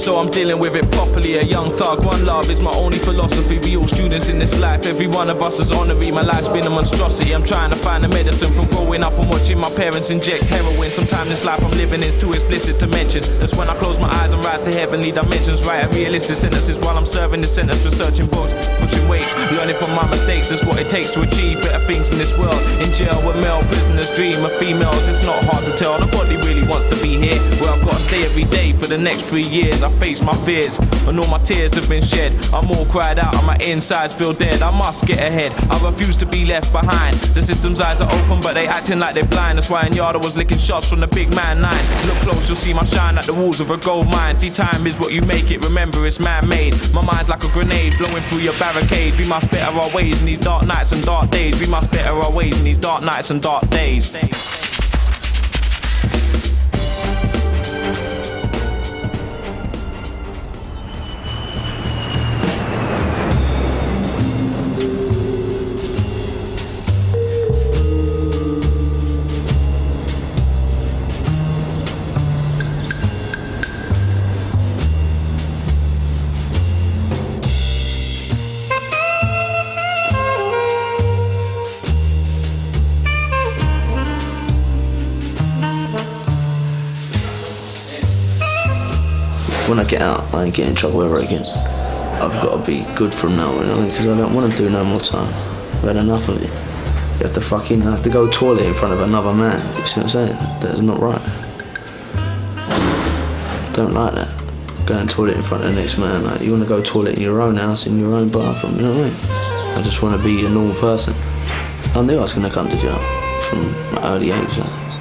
so I'm dealing with it properly. A young thug, one love is my only philosophy. We all students in this life, every one of us is honorary. My life's been a monstrosity. I'm trying to find a medicine from growing up and watching my parents inject heroin. Sometimes this life I'm living is too explicit to mention. That's when I close my eyes and rise to heavenly dimensions. Write realistic sentences while I'm serving the sentence. Researching books, pushing weights, learning from my mistakes. That's what it takes to achieve better things in this world. In jail with male prisoners, dream of females. It's not hard to tell, nobody really wants to be here. Where I've got to stay every day for the next 3 years. I face my fears, and all my tears have been shed. I'm all cried out and my insides feel dead. I must get ahead, I refuse to be left behind. The system's eyes are open but they acting like they're blind. That's why in Yard I was licking shots from the big man 9. Look close, you'll see my shine like the walls of a gold mine. See, time is what you make it, remember it's man-made. My mind's like a grenade blowing through your barricades. We must better our ways in these dark nights and dark days. We must better our ways in these dark nights and dark days. When I get out, I ain't getting in trouble ever again. I've got to be good from now on, because I don't want to do no more time. I've had enough of it. You have to go toilet in front of another man. You see what I'm saying? That's not right. Don't like that. Going toilet in front of the next man. Like, you want to go toilet in your own house, in your own bathroom, you know what I mean? I just want to be a normal person. I knew I was going to come to jail from an early age.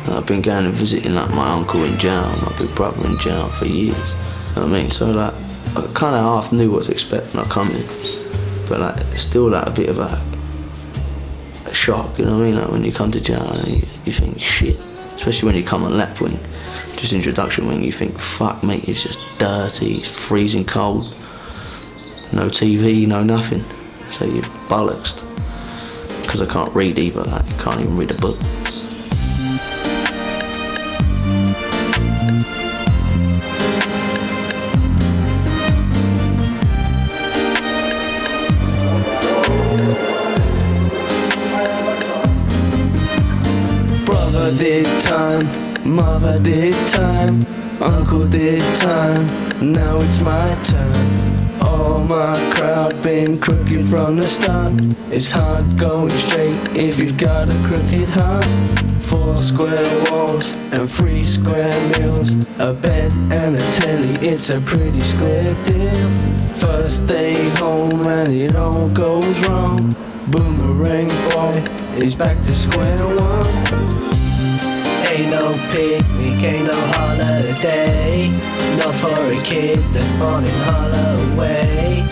I've been going and visiting like my uncle in jail, my big brother in jail for years. You know what I mean? So like, I kind of half knew what to expect when I come in, but like, it's still like a bit of a shock, you know what I mean? Like when you come to jail and you think, shit, especially when you come on lap, when just introduction, when you think, fuck mate, it's just dirty, it's freezing cold, no TV, no nothing, so you're bollocksed, because I can't read either, like, I can't even read a book. Did time, mother did time, uncle did time, now it's my turn. All my crowd been crooked from the start. It's hard going straight if you've got a crooked heart. 4 square walls and 3 square meals, a bed and a telly, it's a pretty square deal. First day home and it all goes wrong. Boomerang boy, he's back to square one. Ain't no picnic, ain't no holiday, not for a kid that's born in Holloway.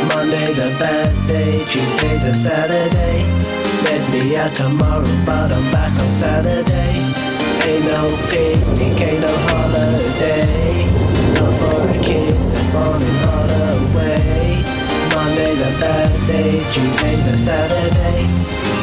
Monday's a bad day, Tuesday's a Saturday. Let me out tomorrow, but I'm back on Saturday. Ain't no picnic, ain't no holiday, not for a kid that's born in Holloway. Monday's a bad day, Tuesday's a Saturday.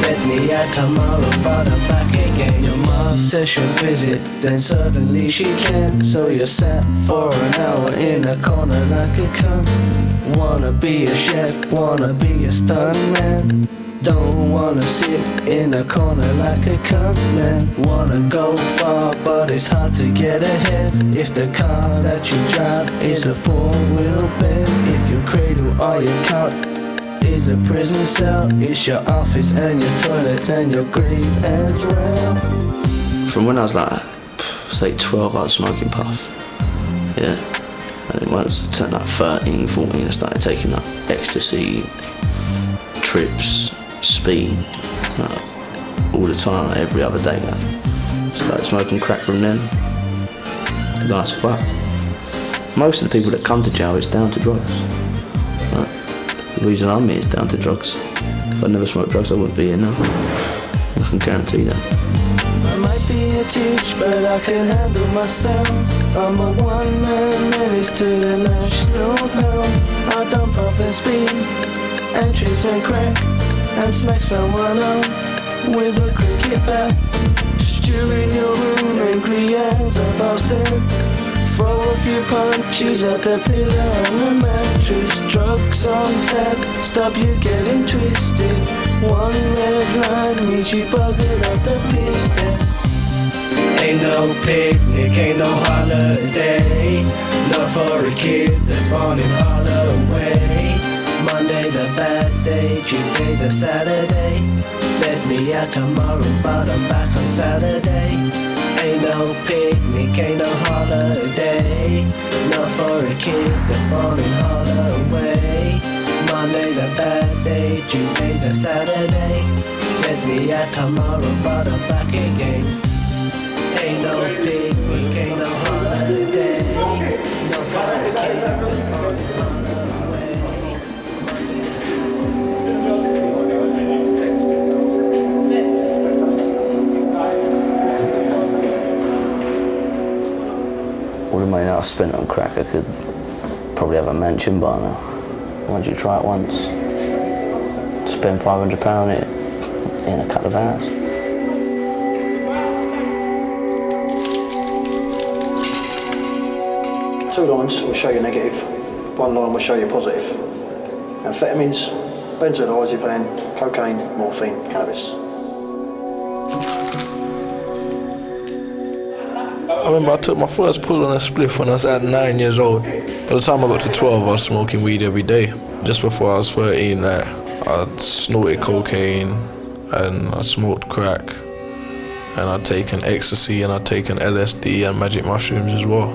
Let me out tomorrow, but I'm back again. Your mom says she'll visit, then suddenly she can't. So you're sat for an hour in a corner like a cunt. Wanna be a chef, wanna be a stuntman. Don't wanna sit in a corner like a cunt, man. Wanna go far, but it's hard to get ahead. If the car that you drive is a 4-wheel bed, if your cradle or your cot is a prison cell, it's your office and your toilet and your grave as well. From when I was like, say 12, I was smoking puff. Yeah. And then once I turned like 13, 14, I started taking like ecstasy, trips, speed, all the time, every other day. Started smoking crack from then. Nice fuck. Most of the people that come to jail is down to drugs. The reason I'm here is down to drugs. If I never smoked drugs, I wouldn't be here now. I can guarantee that. I might be a teach, but I can handle myself. I'm a one-man menace to the national health. I don't puff and speed, and chase and crack, and smack someone up with a cricket bat. Stew in your room, angry as a bastard. Throw a few punches at the pillow and the mattress. Drugs on tap, stop you getting twisted. One red line means you buggered up the piss test. Ain't no picnic, ain't no holiday. Not for a kid that's born in Holloway. Monday's a bad day, Tuesday's a Saturday. Let me out tomorrow, but I'm back on Saturday. Ain't no picnic, ain't no holiday. Not for a kid that's born in Holloway. Monday's a bad day, Tuesday's a Saturday. Let me out tomorrow, but I'm back again. Ain't no picnic, ain't no holiday. Not for a kid that's born in Holloway. All the money that I spent on crack, I could probably have a mansion by now. Once you try it once, spend £500 on it in a couple of hours. 2 lines will show you negative, 1 line will show you positive. Amphetamines, benzodiazepine, cocaine, morphine, cannabis. I remember I took my first pull on a spliff when I was at 9 years old. By the time I got to 12, I was smoking weed every day. Just before I was 13, I snorted cocaine and I smoked crack. And I'd taken ecstasy and I'd taken LSD and magic mushrooms as well.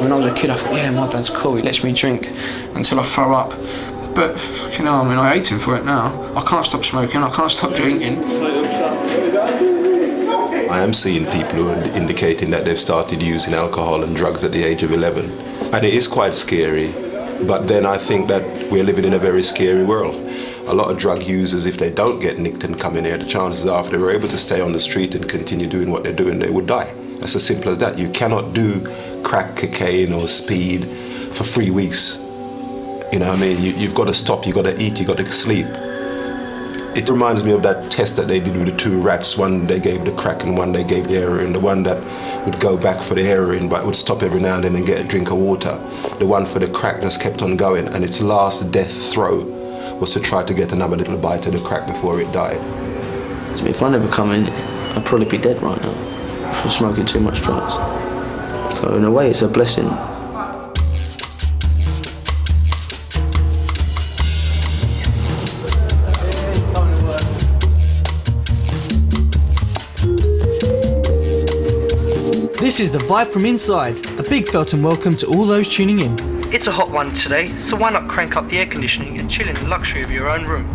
When I was a kid, I thought, yeah, my dad's cool, he lets me drink until I throw up. But fucking hell, I mean, I hate him for it now. I can't stop smoking, I can't stop drinking. I am seeing people who are indicating that they've started using alcohol and drugs at the age of 11. And it is quite scary, but then I think that we're living in a very scary world. A lot of drug users, if they don't get nicked and come in here, the chances are if they were able to stay on the street and continue doing what they're doing, they would die. That's as simple as that. You cannot do crack cocaine or speed for 3 weeks. You know what I mean? You've got to stop, you've got to eat, you've got to sleep. It reminds me of that test that they did with the 2 rats. One they gave the crack and one they gave the heroin. The one that would go back for the heroin but would stop every now and then and get a drink of water. The one for the crack just kept on going, and its last death throw was to try to get another little bite of the crack before it died. So if I never come in, I'd probably be dead right now from smoking too much drugs. So in a way, it's a blessing. This is The Vibe from Inside, a big Feltham welcome to all those tuning in. It's a hot one today, so why not crank up the air conditioning and chill in the luxury of your own room?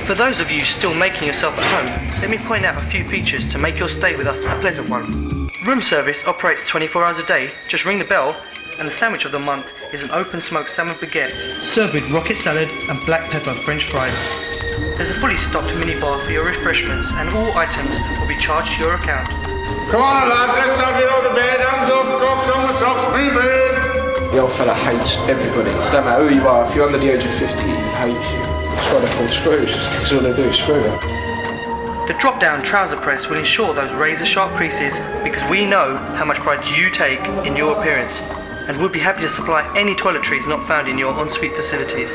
For those of you still making yourself at home, let me point out a few features to make your stay with us a pleasant one. Room service operates 24 hours a day, just ring the bell, and the sandwich of the month is an open smoked salmon baguette served with rocket salad and black pepper French fries. There's a fully stocked minibar for your refreshments, and all items will be charged to your account. Come on lads, let's have you out of bed, hands up, cocks on the socks, be big! The old fella hates everybody. Don't matter who you are, if you're under the age of 50, he hates you. That's why they're called screws, because all they do is screw you. The drop-down trouser press will ensure those razor-sharp creases because we know how much pride you take in your appearance, and we'll be happy to supply any toiletries not found in your ensuite facilities.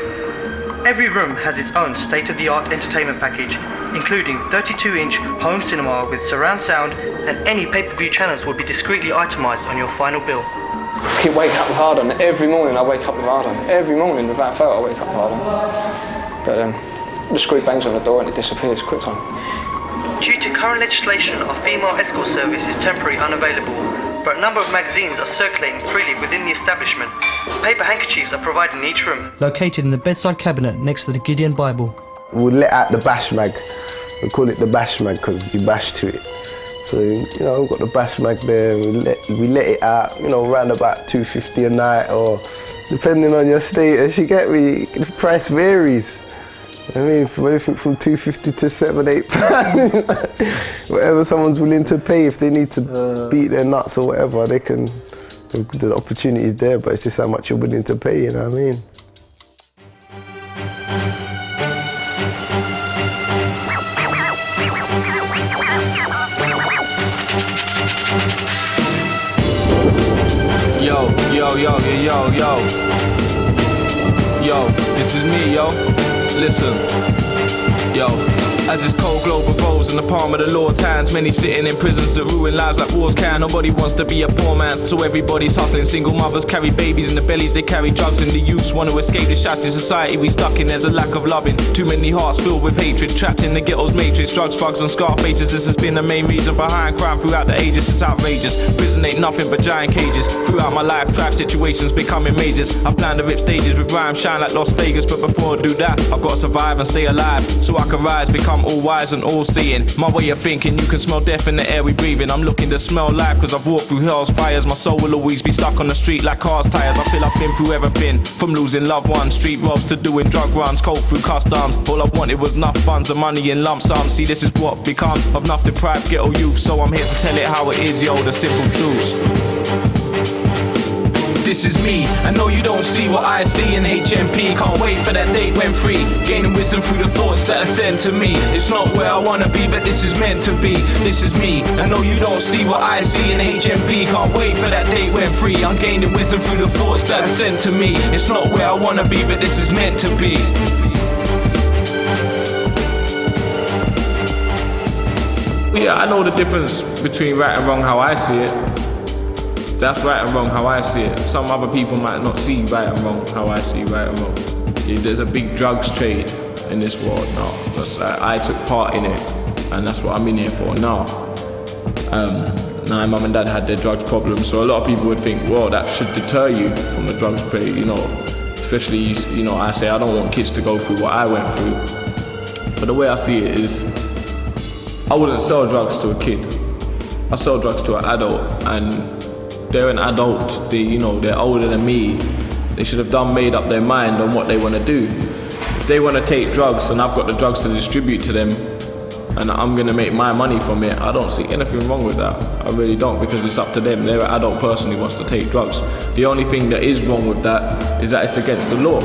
Every room has its own state-of-the-art entertainment package, including 32-inch home cinema with surround sound, and any pay-per-view channels will be discreetly itemised on your final bill. I keep waking up with hard on. Every morning I wake up with hard on. Every morning without fail I wake up with hard on. But the screw bangs on the door and it disappears quick time. Due to current legislation, our female escort service is temporarily unavailable, but a number of magazines are circulating freely within the establishment. Paper handkerchiefs are provided in each room. Located in the bedside cabinet next to the Gideon Bible. We'll let out the bash mag. We call it the bash mag because you bash to it. So, you know, we've got the bash mag there, we let it out, you know, around about $2.50 a night, or depending on your status, you get me, the price varies. I mean, from anything from £2.50 to £7-8, whatever someone's willing to pay, if they need to beat their nuts or whatever, they can. The opportunity is there, but it's just how much you're willing to pay. You know what I mean? Yo, this is me, yo. Listen, yo. As this cold globe revolves in the palm of the Lord's hands, many sitting in prisons that ruin lives like wars can. Nobody wants to be a poor man, so everybody's hustling. Single mothers carry babies in the bellies, they carry drugs, and the youths want to escape the shafty society we stuck in. There's a lack of loving, too many hearts filled with hatred, trapped in the ghetto's matrix. Drugs, thugs and Scarfaces, this has been the main reason behind crime throughout the ages. It's outrageous, prison ain't nothing but giant cages. Throughout my life, trap situations becoming mazes. I plan to rip stages with rhymes, shine like Las Vegas, but before I do that, I've got to survive and stay alive, so I can rise, become all wise and all seeing. My way of thinking, you can smell death in the air we breathing. I'm looking to smell life, cause I've walked through hell's fires. My soul will always be stuck on the street like cars tires. I feel I've been through everything, from losing loved ones, street robs, to doing drug runs, cold through customs. All I wanted was enough funds and money in lump sums. See, this is what becomes of nothing deprived ghetto youth, so I'm here to tell it how it is, yo, the simple truths. This is me, I know you don't see what I see in HMP. Can't wait for that date when free, gaining wisdom through the thoughts that are sent to me. It's not where I wanna be, but this is meant to be. This is me, I know you don't see what I see in HMP. Can't wait for that date when free, I'm gaining wisdom through the thoughts that are sent to me. It's not where I wanna be, but this is meant to be. Yeah, I know the difference between right and wrong how I see it. That's right and wrong how I see it. Some other people might not see right and wrong how I see right and wrong. Yeah, there's a big drugs trade in this world now. That's I took part in it, and that's what I'm in here for now. My mum and dad had their drugs problems, so a lot of people would think, well, that should deter you from the drugs trade, you know. Especially, you know, I say I don't want kids to go through what I went through. But the way I see it is, I wouldn't sell drugs to a kid. I sell drugs to an adult, and they're an adult, they're older than me. They should have made up their mind on what they want to do. If they want to take drugs and I've got the drugs to distribute to them and I'm going to make my money from it, I don't see anything wrong with that. I really don't, because it's up to them. They're an adult person who wants to take drugs. The only thing that is wrong with that is that it's against the law.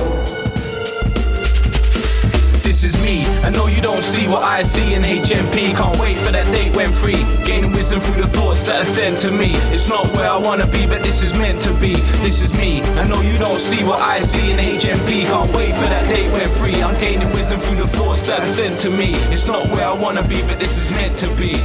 This is me, I know you don't see what I see in HMP. Can't wait for that date when free, gaining wisdom through the thoughts that are sent to me. It's not where I wanna be, but this is meant to be. This is me, I know you don't see what I see in HMP. Can't wait for that date when free, I'm gaining wisdom through the thoughts that are sent to me. It's not where I wanna be, but this is meant to be.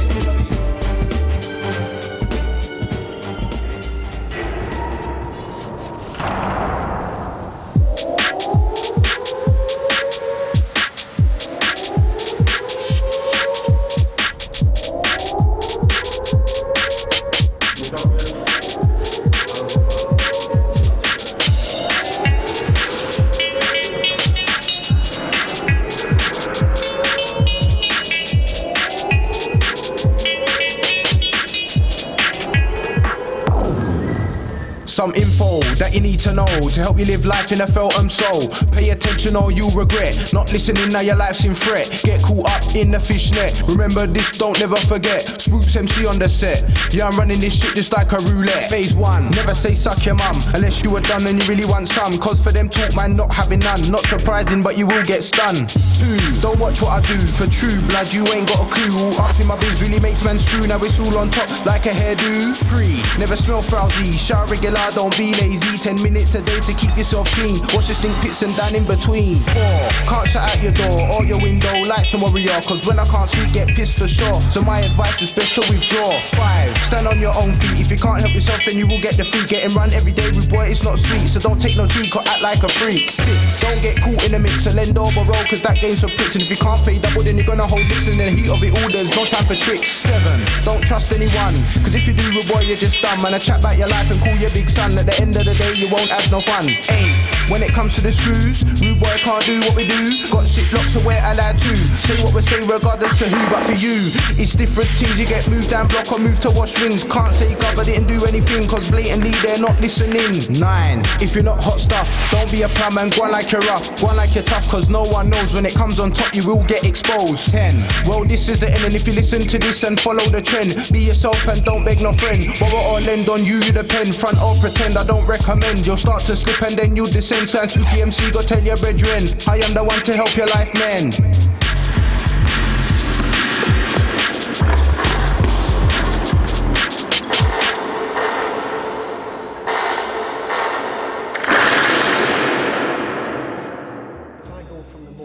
Some info that you need to know to help you live life in a Feltham soul. Pay attention or you'll regret not listening, now your life's in threat. Get caught up in the fishnet, remember this, don't never forget. Spooks MC on the set, yeah, I'm running this shit just like a roulette. Phase 1, never say suck your mum unless you were done and you really want some, cause for them talk man not having none. Not surprising but you will get stunned. 2, don't watch what I do, for true blood you ain't got a clue. All up in my biz really makes man screw, now it's all on top like a hairdo. 3, never smell frowsy, shower regular, don't be lazy. 10 minutes a day to keep yourself clean, watch the stink pits and down in between. 4, can't shut out your door or your window like some warrior, cause when I can't sleep get pissed for sure, so my advice is best to withdraw. 5, stand on your own feet, if you can't help yourself then you will get defeat. Getting run every day with boy it's not sweet, so don't take no drink or act like a freak. 6, don't get caught in the mix, so lend or borrow, cause that game's for pricks, and if you can't pay double then you're gonna hold licks, and in the heat of it all there's no time for tricks. 7, don't trust anyone, cause if you do with boy you're just dumb, man. I chat about your life and call your big son, at the end of the day you won't have no fun. 8, when it comes to the screws, rude boy can't do what we do, got shit locked so we're allowed to. Say what we say regardless to who, but for you it's different things. You get moved down block or moved to wash rings. Can't say God didn't do anything, cause blatantly they're not listening. 9. If you're not hot stuff, don't be a plum and go on like you're rough. Go on like you're tough, cause no one knows when it comes on top you will get exposed. 10. Well, this is the end, and if you listen to this and follow the trend, be yourself and don't beg no friend. Borrow or lend on you the pen, front or pretend, I don't recommend. You'll start to slip and then you'll descend. Sans MC, go tell your brethren, I am the one to help your life, man.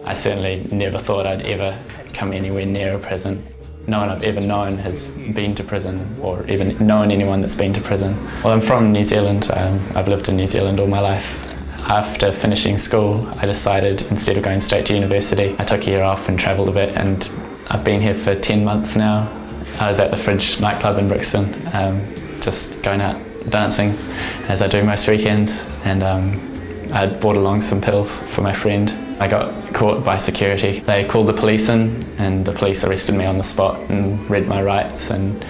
I certainly never thought I'd ever come anywhere near a prison. No one I've ever known has been to prison or even known anyone that's been to prison. Well, I'm from New Zealand. I've lived in New Zealand all my life. After finishing school, I decided instead of going straight to university, I took a year off and travelled a bit, and I've been here for 10 months now. I was at the Fridge nightclub in Brixton, just going out dancing as I do most weekends, and I brought along some pills for my friend. I got caught by security. They called the police in, and the police arrested me on the spot and read my rights, and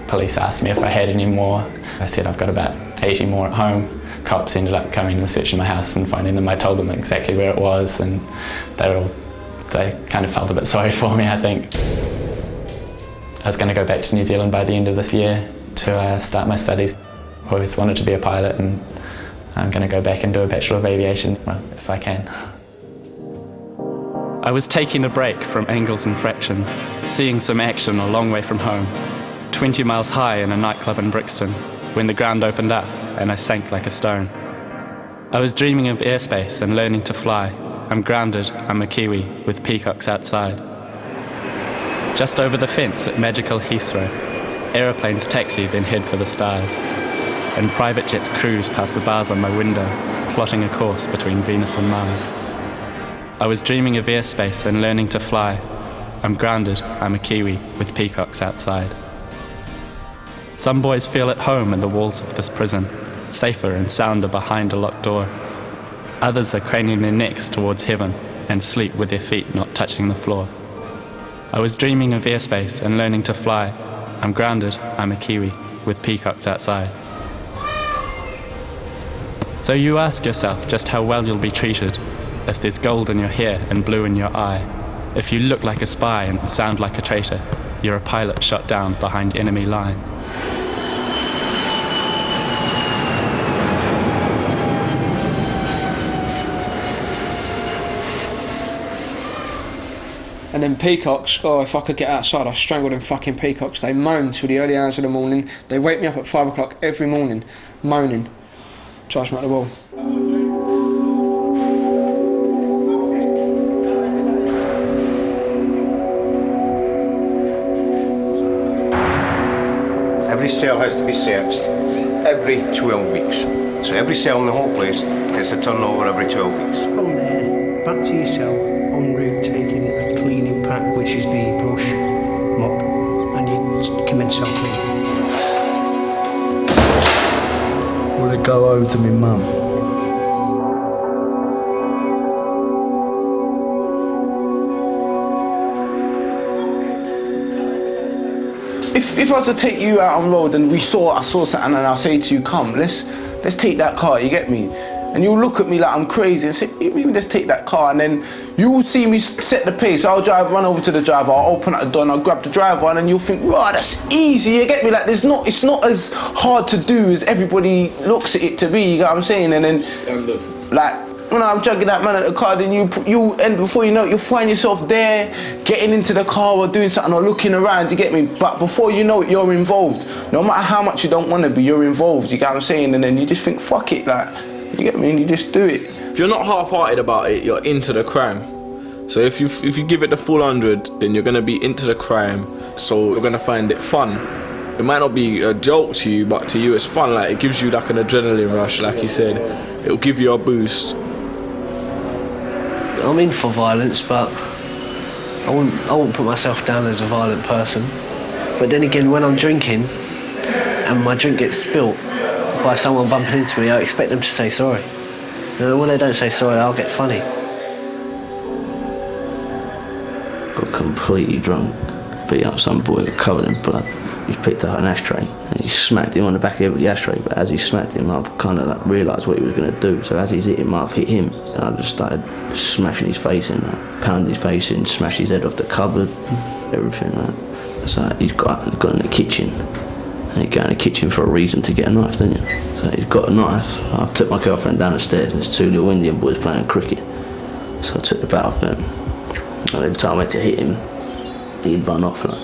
police asked me if I had any more. I said I've got about 80 more at home. Cops ended up coming and searching my house and finding them. I told them exactly where it was, and they kind of felt a bit sorry for me, I think. I was going to go back to New Zealand by the end of this year to start my studies. I always wanted to be a pilot, and I'm going to go back and do a Bachelor of Aviation, well, if I can. I was taking a break from angles and fractions, seeing some action a long way from home, 20 miles high in a nightclub in Brixton, when the ground opened up and I sank like a stone. I was dreaming of airspace and learning to fly. I'm grounded, I'm a Kiwi, with peacocks outside. Just over the fence at magical Heathrow, aeroplanes taxi then head for the stars, and private jets cruise past the bars on my window, plotting a course between Venus and Mars. I was dreaming of airspace and learning to fly. I'm grounded, I'm a Kiwi, with peacocks outside. Some boys feel at home in the walls of this prison, safer and sounder behind a locked door. Others are craning their necks towards heaven and sleep with their feet not touching the floor. I was dreaming of airspace and learning to fly. I'm grounded, I'm a Kiwi, with peacocks outside. So you ask yourself just how well you'll be treated, if there's gold in your hair and blue in your eye, if you look like a spy and sound like a traitor, you're a pilot shot down behind enemy lines. And then peacocks, oh, if I could get outside, I'd strangle them fucking peacocks. They moan till the early hours of the morning. They wake me up at 5 o'clock every morning, moaning. Drives me up the wall. Every cell has to be searched every 12 weeks. So every cell in the whole place gets a turnover every 12 weeks. From there, back to your cell, en route taking a cleaning pack, which is the brush, mop, and you commence cell cleaning. I want to go home to my mum. If I was to take you out on road and I saw something and I'll say to you, come, let's take that car, you get me? And you'll look at me like I'm crazy and say, let's take that car, and then you'll see me set the pace. I'll run over to the driver, I'll open up the door and I'll grab the driver, and then you'll think, wow, that's easy, you get me? Like it's not as hard to do as everybody looks at it to be, you get what I'm saying? And then, like, when I'm jugging that man at the car, then you and before you know it, you'll find yourself there, getting into the car or doing something or looking around, you get me? But before you know it, you're involved. No matter how much you don't want to be, you're involved, you get what I'm saying? And then you just think, fuck it, like, you get me? And you just do it. If you're not half-hearted about it, you're into the crime. So if you give it the full 100, then you're gonna be into the crime. So you're gonna find it fun. It might not be a joke to you, but to you it's fun. Like it gives you like an adrenaline rush, like you said. It'll give you a boost. I'm in for violence, but I wouldn't put myself down as a violent person. But then again, when I'm drinking and my drink gets spilt by someone bumping into me, I expect them to say sorry. You know, when they don't say sorry, I'll get funny. got completely drunk, beat up some boy covered in blood. He picked up an ashtray and he smacked him on the back of the head with the ashtray, but as he smacked him, I've kind of like realised what he was going to do. So as he's hit him, I've hit him, and I just started smashing his face in, pounding his face in, smashed his head off the cupboard, everything like that. So he's got in the kitchen, and you go in the kitchen for a reason to get a knife, don't you? So he's got a knife. I've took my girlfriend down the stairs, and there's two little Indian boys playing cricket. So I took the bat off them, and every time I went to hit him, he'd run off. Like,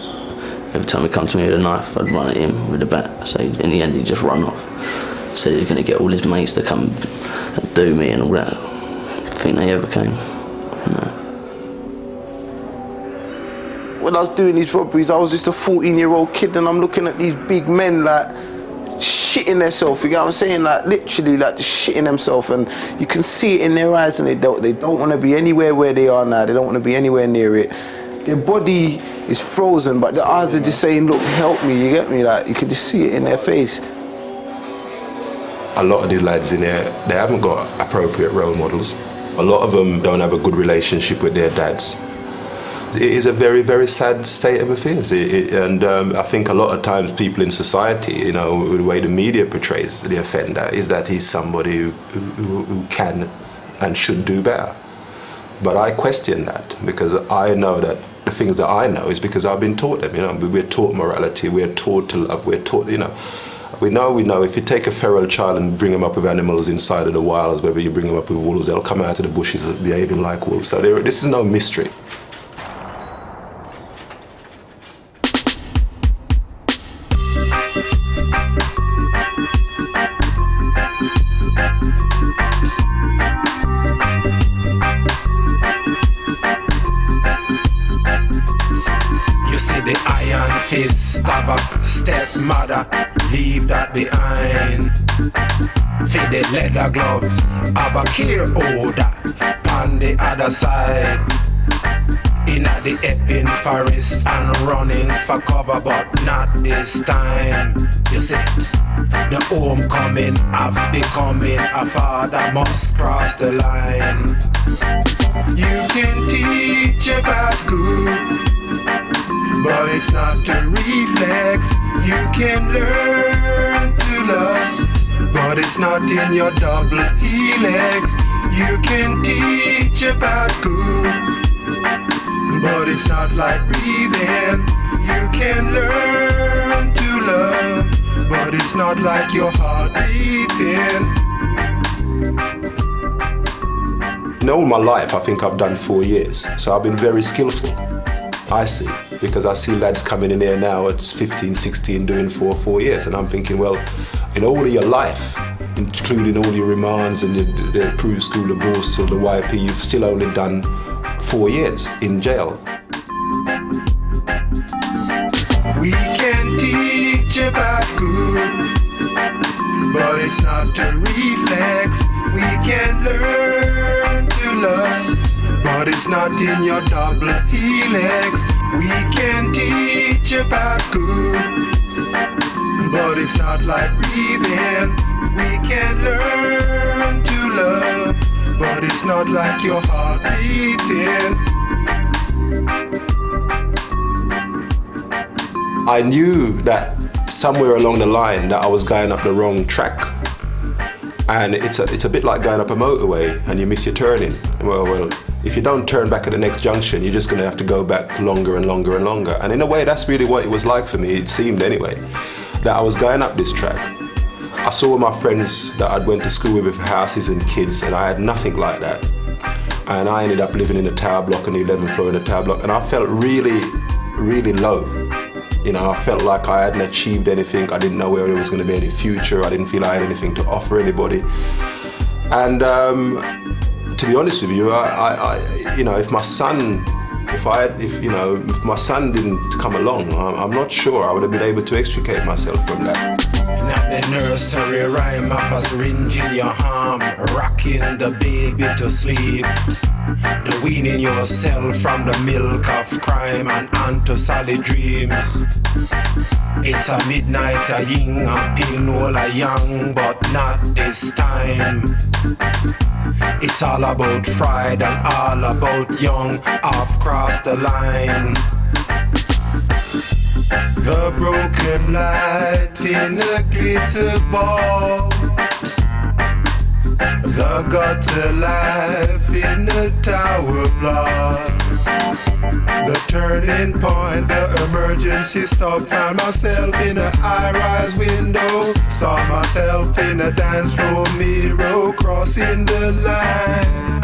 every time he come to me with a knife, I'd run at him with a bat. So in the end, he'd just run off. Said he was going to get all his mates to come and do me and all that. I think they ever came. No. When I was doing these robberies, I was just a 14-year-old kid, and I'm looking at these big men like shitting themselves. You get what I'm saying? Like literally, like just shitting themselves, and you can see it in their eyes, and they don't want to be anywhere where they are now. They don't want to be anywhere near it. Their body is frozen, but their eyes are just saying, "Look, help me." You get me? Like you can just see it in their face. A lot of these lads in there, they haven't got appropriate role models. A lot of them don't have a good relationship with their dads. It is a very, very sad state of affairs. And I think a lot of times people in society, you know, the way the media portrays the offender is that he's somebody who can and should do better. But I question that, because I know that the things that I know is because I've been taught them. You know, we're taught morality, we're taught to love, we're taught, you know. We know if you take a feral child and bring them up with animals inside of the wilds, whether you bring them up with wolves, they'll come out of the bushes behaving like wolves. So this is no mystery. You see the iron fist of a stepmother, leave that behind. Feed the leather gloves of a care order on the other side. In the epping forest and running for cover, but not this time. You see, the homecoming of becoming a father must cross the line. You can teach about good, but it's not a reflex. You can learn to love, but it's not in your double helix. You can teach about good, but it's not like breathing. You can learn to love, but it's not like your heart beating. In all my life, I think I've done 4 years, so I've been very skillful. I see, because I see lads coming in here now at 15, 16 doing 4 years, and I'm thinking, well, in all of your life, including all your remands and the approved school, the Borstal, the YP, you've still only done 4 years in jail. We can teach about good, but it's not a reflex. We can learn to love, but it's not in your double helix. We can teach about good, but it's not like breathing. We can learn to love, but it's not like your heart beating. I knew that somewhere along the line that I was going up the wrong track. And it's a bit like going up a motorway and you miss your turning. Well, if you don't turn back at the next junction, you're just gonna have to go back longer and longer and longer. And in a way, that's really what it was like for me, it seemed anyway, that I was going up this track. I saw my friends that I'd went to school with houses and kids, and I had nothing like that. And I ended up living in a tower block, on the 11th floor in a tower block, and I felt really, really low. You know, I felt like I hadn't achieved anything. I didn't know where there was going to be any future. I didn't feel I had anything to offer anybody. And to be honest with you, you know, if my son didn't come along, I'm not sure I would have been able to extricate myself from that. In the nursery rhyme, a syringe in your arm, rocking the baby to sleep. The weaning yourself from the milk of crime and onto solid dreams. It's a midnight a yin and pin all a young, but not this time. It's all about fried and all about young, I've crossed the line. The broken light in a glitter ball. The gutter life in the tower block. The turning point, the emergency stop. Found myself in a high-rise window. Saw myself in a dance floor mirror, crossing the line.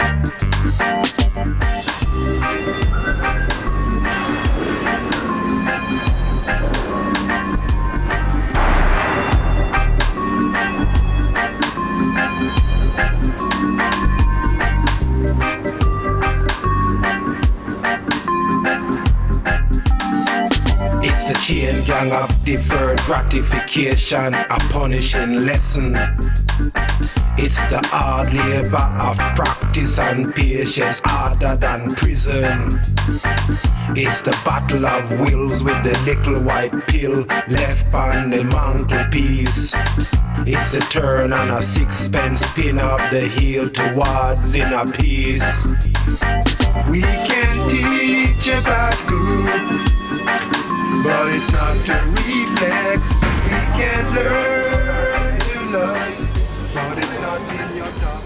The chain gang of deferred gratification, a punishing lesson. It's the hard labor of practice and patience harder than prison. It's the battle of wills with the little white pill left on the mantelpiece. It's the turn on a sixpence spin up the hill towards inner peace. We can teach about good, but it's not a reflex. We can learn to love, but it's not in your dark.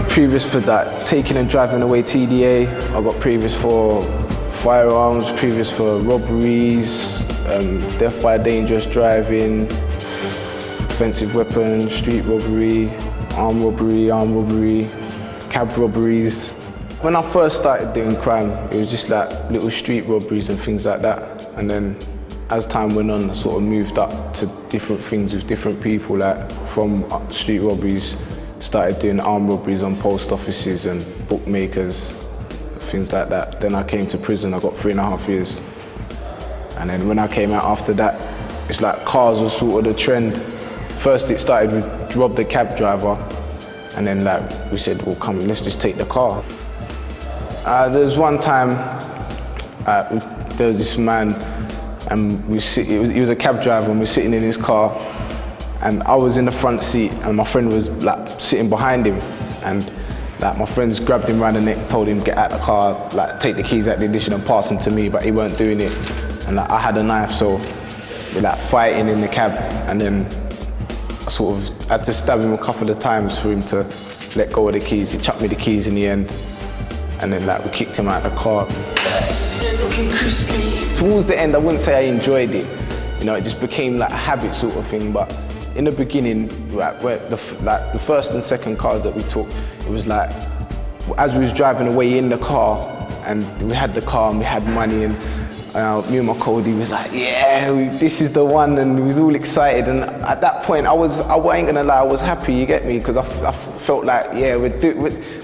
Previous for that, taking and driving away TDA. I got previous for firearms, previous for robberies, death by dangerous driving, offensive weapon, street robbery, armed robbery, cab robberies. When I first started doing crime, it was just like little street robberies and things like that. And then as time went on, I sort of moved up to different things with different people, like from street robberies, started doing armed robberies on post offices and bookmakers, things like that. Then I came to prison, I got 3.5 years. And then when I came out after that, it's like cars was sort of the trend. First it started with rob the cab driver, and then like we said, well come, let's just take the car. There was one time, there was this man, and he was a cab driver, and we were sitting in his car, and I was in the front seat, and my friend was like sitting behind him, and like my friends grabbed him around the neck, told him get out the car, like take the keys out the ignition and pass them to me, but he weren't doing it, and like, I had a knife, so we're like fighting in the cab, and then I sort of had to stab him a couple of times for him to let go of the keys. He chucked me the keys in the end, and then like we kicked him out of the car. Looking crispy. Towards the end, I wouldn't say I enjoyed it. You know, it just became like a habit sort of thing. But in the beginning, like the first and second cars that we took, it was like as we was driving away in the car, and we had the car and we had money, and me and my Cody was like, yeah, this is the one, and we was all excited. And at that point, I ain't gonna lie, I was happy, you get me? Because I felt like, yeah, we're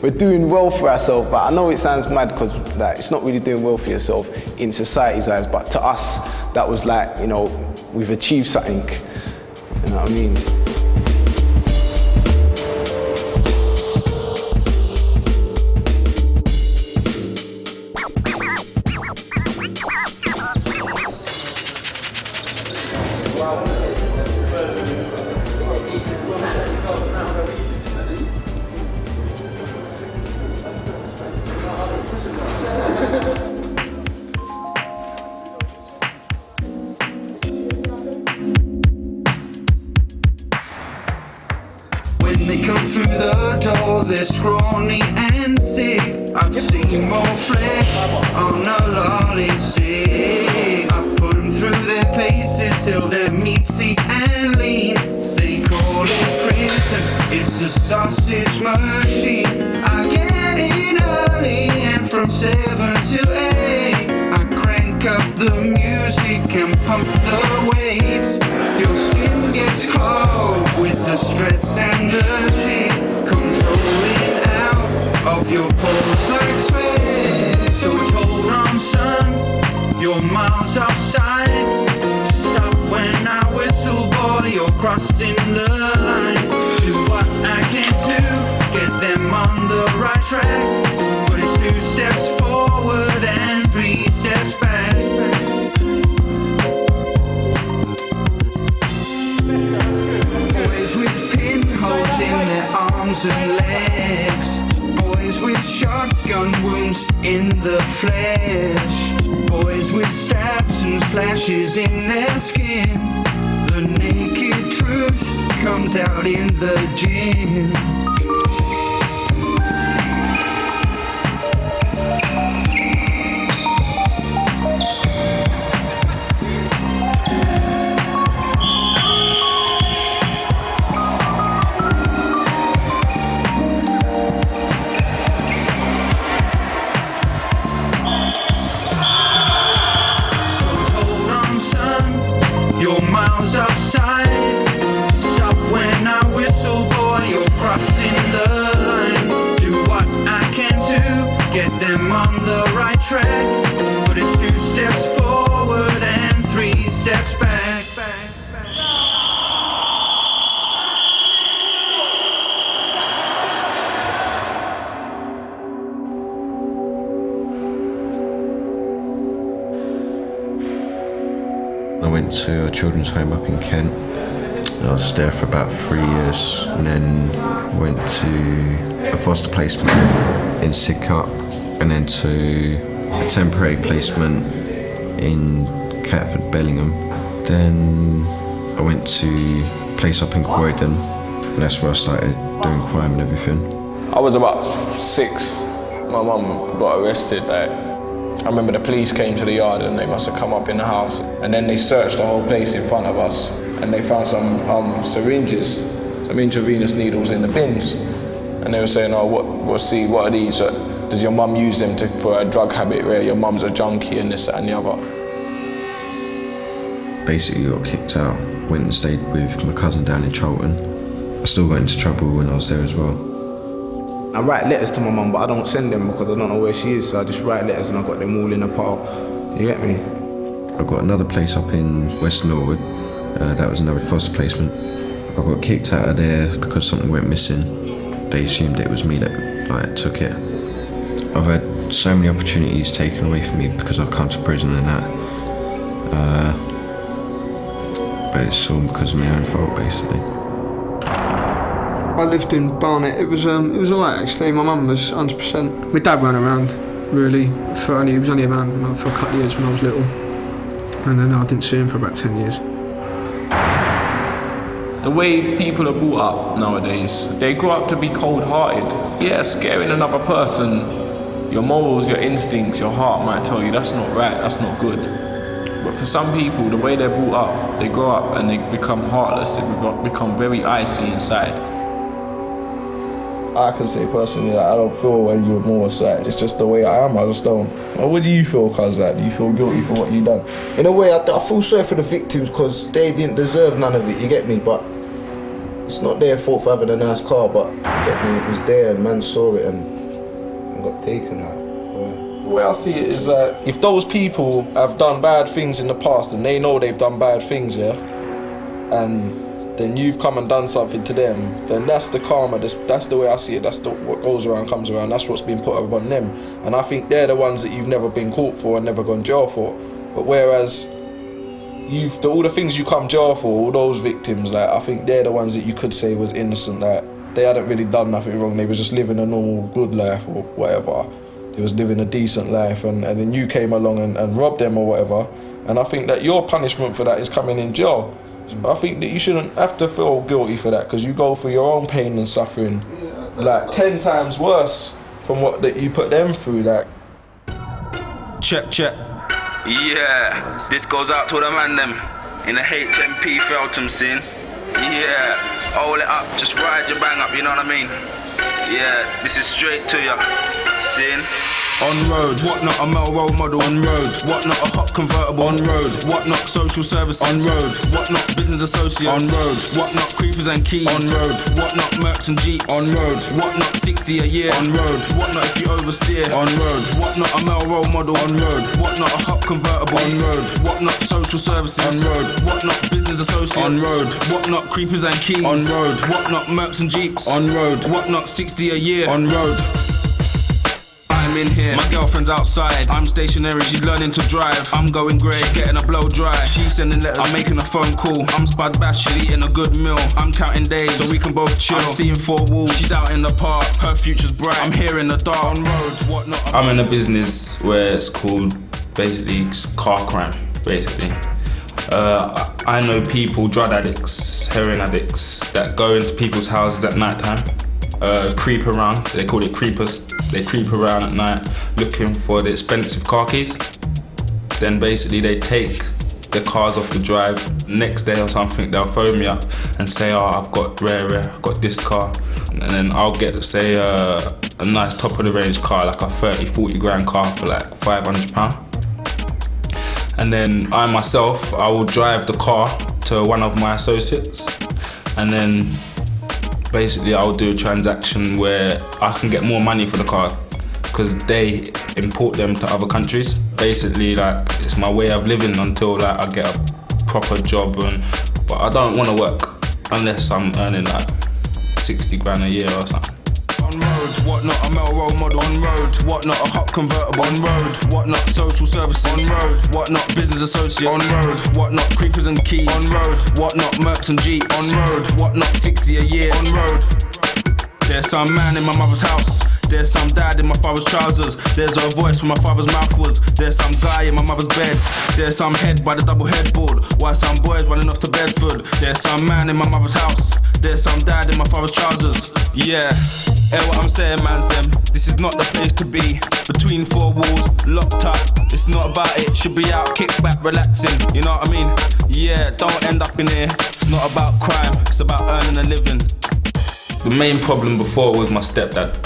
doing well for ourselves. But I know it sounds mad because like, it's not really doing well for yourself in society's eyes, but to us, that was like, you know, we've achieved something, you know what I mean? They're scrawny and sick. I've seen more flesh on a lolly stick. I put them through their paces till they're meaty and lean. They call it prison, it's a sausage machine. I get in early and from 7 till 8 I crank up the music and pump the weights. Your skin gets clogged with the stress and the shit comes rolling out of your pores like sweat. So hold on, son, your You're miles outside. Stop when I whistle, boy, you're crossing the line. Do what I can to get them on the right track, but it's 2 steps forward and 3 steps back. Boys with pinholes in their arms and legs, boys with shotgun wounds in the flesh, boys with stabs and slashes in their skin. The naked truth comes out in the gym. Outside. Stop when I whistle, boy, you're crossing the line. Do what I can to get them on the right track, but it's 2 steps forward and 3 steps back. I went to a children's home up in Kent. I was there for about 3 years and then went to a foster placement in Sidcup and then to a temporary placement in Catford, Bellingham. Then I went to a place up in Croydon and that's where I started doing crime and everything. I was about 6. My mum got arrested. I remember the police came to the yard and they must have come up in the house and then they searched the whole place in front of us and they found some syringes, some intravenous needles in the bins, and they were saying, oh, what are these? Does your mum use them for a drug habit where your mum's a junkie and this, that and the other? Basically got kicked out, went and stayed with my cousin down in Charlton. I still got into trouble when I was there as well. I write letters to my mum, but I don't send them because I don't know where she is, so I just write letters and I got them all in a pile. You get me? I got another place up in West Norwood. That was another foster placement. I got kicked out of there because something went missing. They assumed it was me that took it. I've had so many opportunities taken away from me because I've come to prison and that. But it's all because of my own fault, basically. I lived in Barnet. It was alright actually. My mum was 100%. My dad ran around really he was only around for a couple of years when I was little, and then I didn't see him for about 10 years. The way people are brought up nowadays, they grow up to be cold-hearted. Yeah, scaring another person, your morals, your instincts, your heart might tell you that's not right, that's not good. But for some people, the way they're brought up, they grow up and they become heartless, they become very icy inside. I can say personally that I don't feel any remorse. It's just the way I am. I just don't. What do you feel, cuz? Do you feel guilty for what you done? In a way, I feel sorry for the victims because they didn't deserve none of it. You get me? But it's not their fault for having a nice car. But you get me? It was there, and man saw it and got taken. The way I see it is that if those people have done bad things in the past and they know they've done bad things, yeah, and then you've come and done something to them, then that's the karma, that's the way I see it, that's what goes around comes around, that's what's been put upon them. And I think they're the ones that you've never been caught for and never gone jail for. But whereas all the things you come jail for, all those victims, I think they're the ones that you could say was innocent, they hadn't really done nothing wrong, they were just living a normal good life or whatever. They was living a decent life and then you came along and robbed them or whatever. And I think that your punishment for that is coming in jail. I think that you shouldn't have to feel guilty for that because you go through your own pain and suffering 10 times worse from what that you put them through. Check. Yeah, this goes out to the man them in the HMP Feltham Sings. Yeah, hold it up, just ride your bang up, you know what I mean? Yeah, this is straight to you. Sin. On road, what not a male role model? On road, what not a hot convertible? On road, what not social services? On road, what not business associates? On road, what not creepers and keys? On road, what not mercs and jeeps? On road, what not 60 a year? On road, what not if you oversteer? On road, what not a male role model? On road, what not a hot convertible? On road, what not social services? On road, what not business associates? On road, what not creepers and keys? On road, what not mercs and jeeps? On road, what not 60 a year? On road. I'm in here, my girlfriend's outside. I'm stationary, she's learning to drive. I'm going grey, getting a blow dry. She's sending letters, I'm making a phone call. I'm spud bash, she's eating a good meal. I'm counting days so we can both chill. I'm seeing 4 walls, she's out in the park. Her future's bright, I'm here in the dark. On road, what not. I'm in a business where it's called basically car crime, basically. I know people, drug addicts, heroin addicts, that go into people's houses at night time, creep around, they call it creepers. They creep around at night looking for the expensive car keys. Then basically they take the cars off the drive. Next day or something, they'll phone me up and say, oh, I've got I've got this car. And then I'll get, say, a nice top of the range car, like a 30, 40 grand car for like £500. And then I myself, I will drive the car to one of my associates, and then basically I'll do a transaction where I can get more money for the car because they import them to other countries. Basically, like, it's my way of living until like I get a proper job, but I don't want to work unless I'm earning like 60 grand a year or something. On road, what not a male role model? On road, what not a hot convertible? On road, what not social services? On road, what not business associates? On road, what not creepers and keys? On road, what not mercs and jeeps? On road, what not 60 a year? On road, there's some man in my mother's house. There's some dad in my father's trousers. There's a voice when my father's mouth was. There's some guy in my mother's bed. There's some head by the double headboard. Why some boys running off to Bedford? There's some man in my mother's house. There's some dad in my father's trousers. Yeah, what I'm saying, man's them. This is not the place to be. Between 4 walls, locked up. It's not about it. Should be out, kick back, relaxing. You know what I mean? Yeah, don't end up in here. It's not about crime. It's about earning a living. The main problem before was my stepdad.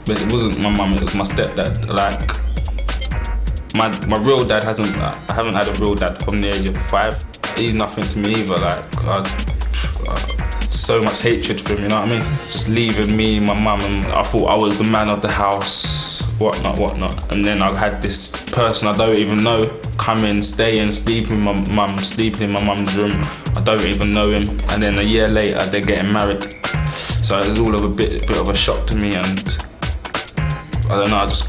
But it wasn't my mum, it was my stepdad. Like, my real dad I haven't had a real dad from the age of 5. He's nothing to me either. Like, so much hatred for him, you know what I mean? Just leaving me, my mum, and I thought I was the man of the house, whatnot. And then I had this person I don't even know come in, stay in, sleeping in my mum's room. I don't even know him. And then a year later, they're getting married. So it was all of a bit of a shock to me, and I don't know, I just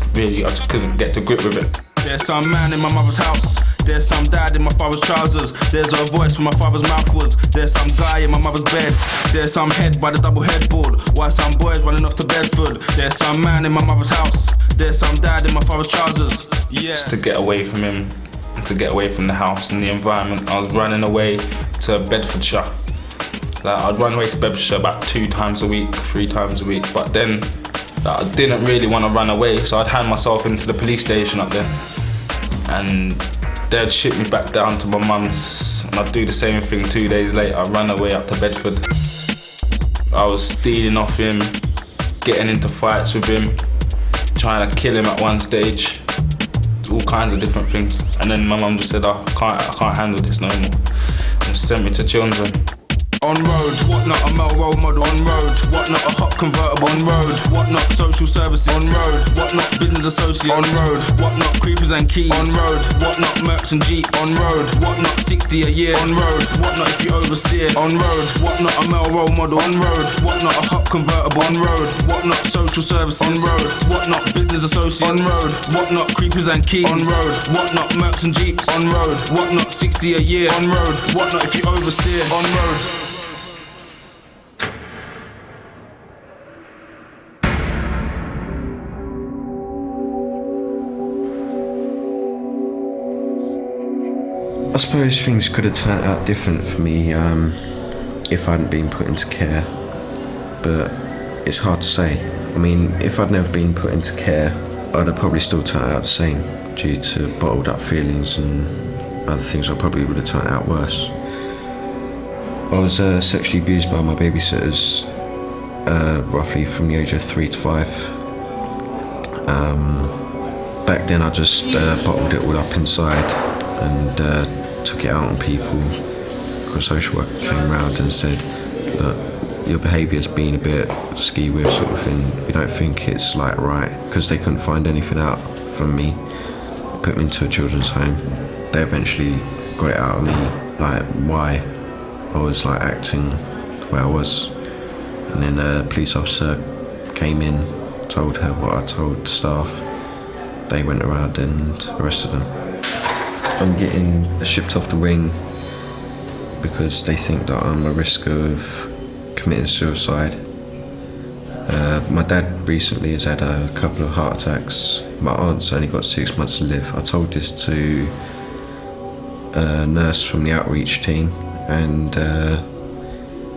couldn't get to grip with it. There's some man in my mother's house. There's some dad in my father's trousers. There's a voice when my father's mouth was. There's some guy in my mother's bed. There's some head by the double headboard. Why some boys running off to Bedford? There's some man in my mother's house. There's some dad in my father's trousers. Yeah. Just to get away from him, to get away from the house and the environment, I was running away to Bedfordshire. Like, I'd run away to Bedfordshire about 2 times a week, 3 times a week, but then I didn't really want to run away, so I'd hand myself into the police station up there, and they'd ship me back down to my mum's, and I'd do the same thing 2 days later. I'd run away up to Bedford. I was stealing off him, getting into fights with him, trying to kill him at one stage, all kinds of different things. And then my mum just said, I can't handle this no more, and just sent me to children. On road, what not a male role model? On road, what not a hot convertible? On road, what not social services? On road, what not business associates? On road, what not creepers and keys? On road, what not mercs and jeeps? On road, what not 60 a year? On road, what not if you oversteer? On road, what not a male role model? On road, what not a hot convertible? On road, what not social services? On road, what not business associates? On road, what not creepers and keys? On road, what not mercs and jeeps? On road, what not 60 a year? On road, what not if you oversteer? On road. I suppose things could have turned out different for me if I hadn't been put into care, but it's hard to say. I mean, if I'd never been put into care, I'd have probably still turned out the same due to bottled up feelings and other things. I probably would have turned out worse. I was sexually abused by my babysitters roughly from the age of 3 to 5. back then I just bottled it all up inside and took it out on people. A social worker came round and said, look, your behaviour's been a bit ski-whiz sort of thing. We don't think it's like right, because they couldn't find anything out from me. Put me into a children's home. They eventually got it out of me, like why I was like acting the way I was. And then a police officer came in, told her what I told the staff. They went around and arrested them. I'm getting shipped off the wing because they think that I'm a risk of committing suicide. My dad recently has had a couple of heart attacks. My aunt's only got 6 months to live. I told this to a nurse from the outreach team, and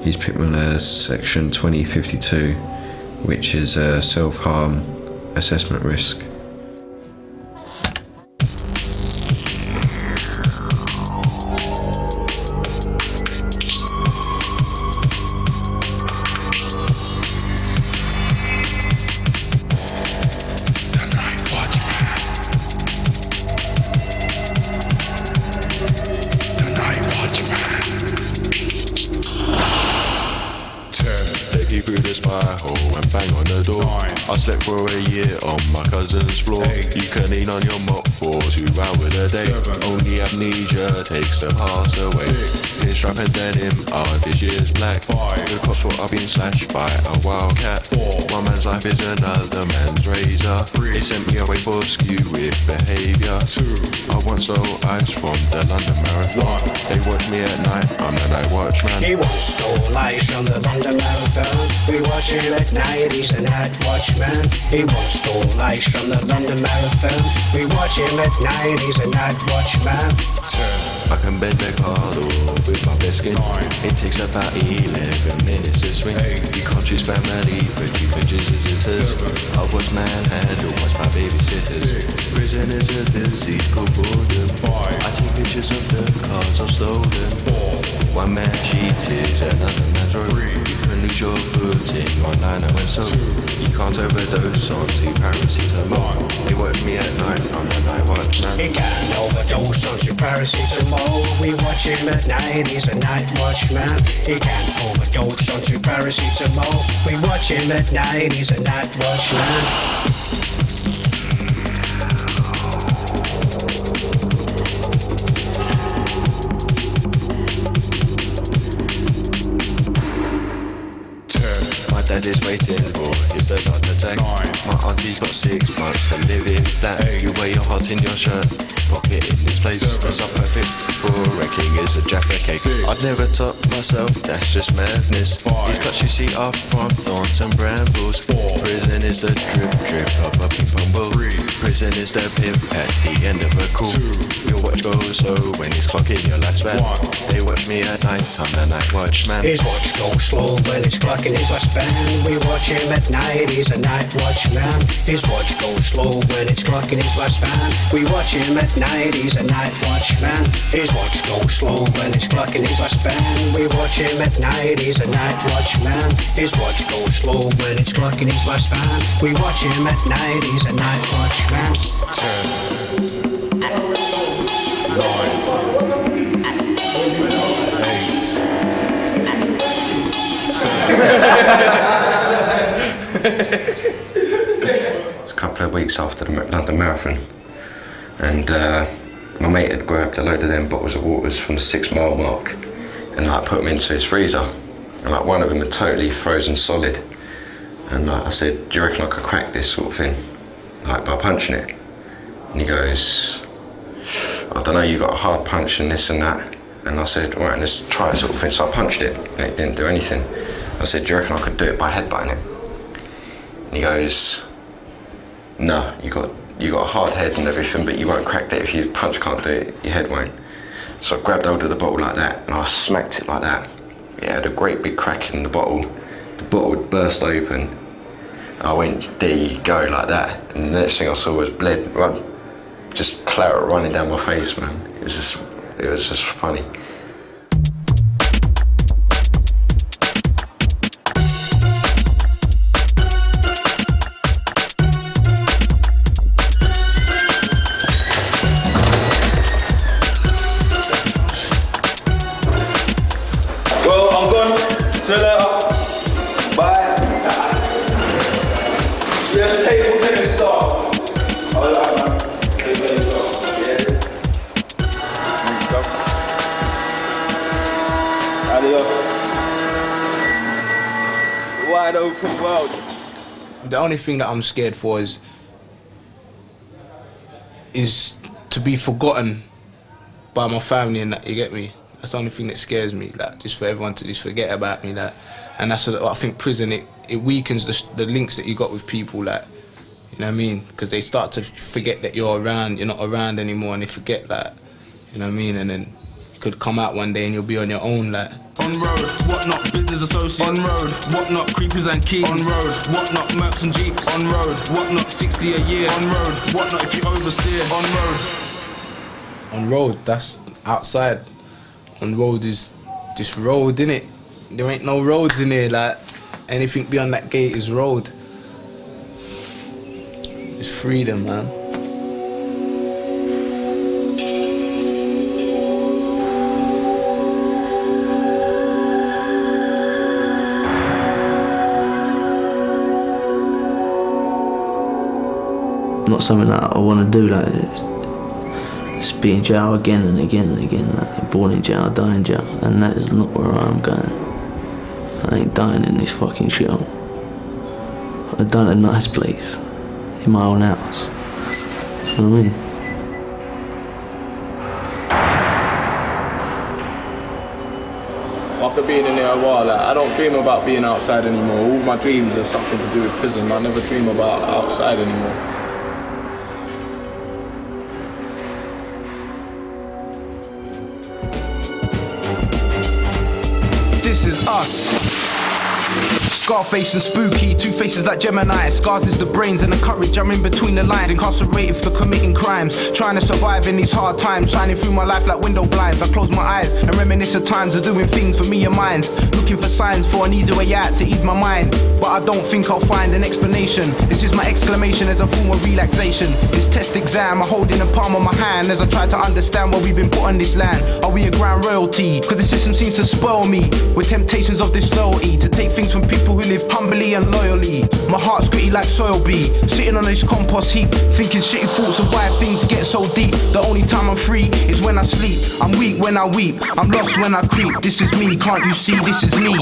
he's put me on a section 2052, which is a self-harm assessment risk. I slept for a year on my cousin's floor. You can lean on your mop for 2 hours a day. Only amnesia takes the past away. Pinstripe and denim are this year's black. The cops thought I've been slashed by a wildcat. One man's life is another man's razor. They sent me away for skew with behaviour. I once stole ice from the London Marathon. They watch me at night, I'm the night watchman. He once stole ice from the London Marathon. We watch him at night, he's the night watchman. He once stole ice from the London Marathon. We watch him at night, he's a night watchman. I can bend the card with my best skin. It takes about 11 minutes to swing. You can't choose family, but you can choose visitors. I was manhandled, was my babysitters. Prison is a disease called boredom. I take pictures of the cars I've stolen. One man cheated, another man's road. You can lose your footing online and when so. You can't overdose on 2 paracetamol. They work me at night, I'm the night watchman. He can't overdose on 2 paracetamol. We watch him at night, he's a night watchman. He can't overdose on 2 paracetamol. We watch him at night, he's a night watchman. Dad is waiting for his third heart attack. My auntie's got 6 months to live in that. You wear your heart in your shirt, pocket in this place. That's not perfect for ranking is a Jaffa cake. I'd never top myself, that's just madness. These cuts you see are from thorns and brambles. Prison is the drip drip of a ping pong ball. Prison is the pimp at the end of a call. Your watch goes slow when it's clocking your lifespan. They watch me at night, I'm the night watchman. His watch goes slow when it's clocking his lifespan. We watch him at night, he's a night watchman. His watch goes slow when it's clocking his lifespan. We watch him at night, he's a night watchman. His watch goes slow when it's clocking his lifespan. We watch him at night, he's a night watchman. His watch goes slow when it's clocking his lifespan. We watch him at night, he's a night watchman. 9, 8. It's a couple of weeks after the London Marathon, and my mate had grabbed a load of them bottles of waters from the 6 mile mark and like put them into his freezer, and like one of them had totally frozen solid, and like I said, do you reckon I could crack this sort of thing, like by punching it? And he goes, I don't know, you got a hard punch and this and that. And I said, all right, let's try it sort of thing. So I punched it and it didn't do anything. I said, do you reckon I could do it by headbutting it? And he goes, no, you got a hard head and everything, but you won't crack that. If your punch can't do it, your head won't. So I grabbed hold of the bottle like that and I smacked it like that. It had a great big crack in the bottle. The bottle would burst open. I went, there you go, like that. And the next thing I saw was blood, just claret running down my face, man. It was just funny. See you later. Bye. Yes, table tennis start. Alright, man. Table tennis start. Yeah. Adios. Wide open world. The only thing that I'm scared for is to be forgotten by my family and that, you get me? That's the only thing that scares me, like, just for everyone to just forget about me, like. And that's what I think prison, it weakens the links that you got with people, like, you know what I mean? Because they start to forget that you're around, you're not around anymore, and they forget that, you know what I mean? And then you could come out one day and you'll be on your own, like. On road, what not business associates. On road, what not creepers and keys. On road, what not mercs and jeeps. On road, what not 60 a year. On road, what not if you oversteer. On road. On road, that's outside. On road is just road, innit? There ain't no roads in here, like, anything beyond that gate is road. It's freedom, man. Not something that I want to do, like, it's be in jail again and again and again, like, born in jail, die in jail, and that is not where I'm going. I ain't dying in this fucking shithole. I've done a nice place, in my own house. You know what I mean? After being in there a while, like, I don't dream about being outside anymore. All my dreams have something to do with prison. I never dream about outside anymore. This is us. Scarface and Spooky, two faces like Gemini. Scars is the brains and the courage, I'm in between the lines. Incarcerated for committing crimes, trying to survive in these hard times. Shining through my life like window blinds. I close my eyes and reminisce of times of doing things for me and mine. Looking for signs for an easy way out to ease my mind, but I don't think I'll find an explanation. This is my exclamation as a form of relaxation. This test exam I hold in the palm of my hand as I try to understand why we've been put on this land. Are we a grand royalty? Cause the system seems to spoil me with temptations of disloyalty, to take things from people who live humbly and loyally. My heart's gritty like soil bee, sitting on this compost heap, thinking shitty thoughts of why things get so deep. The only time I'm free is when I sleep. I'm weak when I weep, I'm lost when I creep. This is me, can't you see? This is me.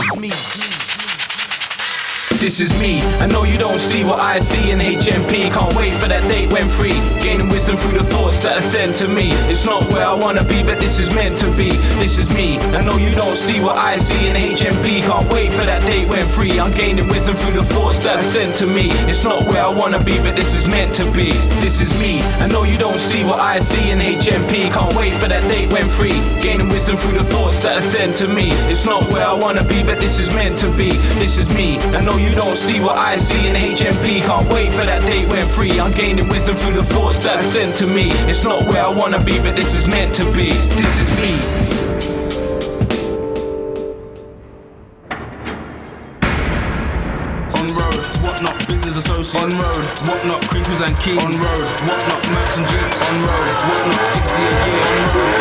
This is me. I know you don't see what I see in HMP. Can't wait for that date when free, gaining wisdom through the thoughts that are sent to me. It's not where I wanna be, but this is meant to be. This is me. I know you don't see what I see in HMP. Can't wait for that date when free, I'm gaining wisdom through the thoughts that are sent to me. It's not where I wanna be, but this is meant to be. This is me. I know you don't see what I see in HMP. Can't wait for that date when free, gaining wisdom through the thoughts that are sent to me. It's not where I wanna be, but this is meant to be. This is me. I know you don't see what I see in HMP. Can't wait for that date when free, I'm gaining wisdom through the thoughts that are sent to me. It's not where I wanna be, but this is meant to be. This is me. On road, what not business associates. On road, what not creepers and keys. On road, what not mercs and jeeps. On road, what not 60 a year. On road.